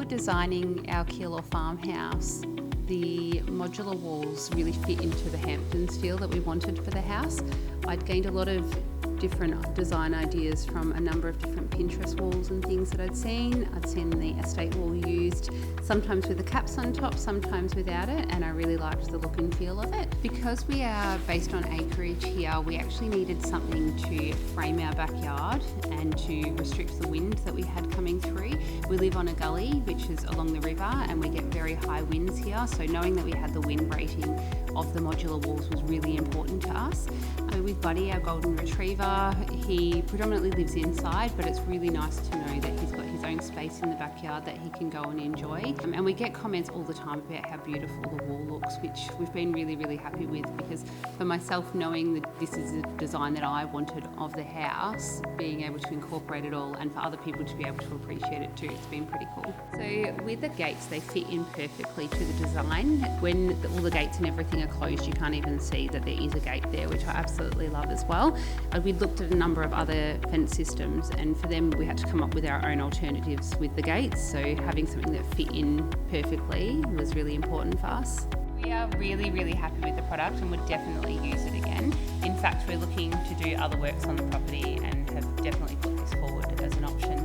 were designing our Keilor Farmhouse, the modular walls really fit into the Hamptons feel that we wanted for the house. I'd gained a lot of different design ideas from a number of different Pinterest walls and things that I'd seen. I'd seen the EstateWall used, sometimes with the caps on top, sometimes without it, and I really liked the look and feel of it. Because we are based on acreage here, we actually needed something to frame our backyard and to restrict the wind that we had coming through. We live on a gully which is along the river and we get very high winds here, so knowing that we had the wind rating of the modular walls was really important to us. With Buddy, our golden retriever, he predominantly lives inside, but it's really nice to know that he's got his own space in the backyard that he can go and enjoy. And we get comments all the time about how beautiful the wall looks, which we've been really, really happy with, because for myself, knowing that this is a design that I wanted of the house, being able to incorporate it all, and for other people to be able to appreciate it too, it's been pretty cool. So with the gates, they fit in perfectly to the design. When all the gates and everything are closed, you can't even see that there is a gate there, which I absolutely love as well. We looked at a number of other fence systems, and for them we had to come up with our own alternatives with the gates, so having something that fit in perfectly was really important for us. We are really, really happy with the product and would definitely use it again. In fact, we're looking to do other works on the property and have definitely put this forward as an option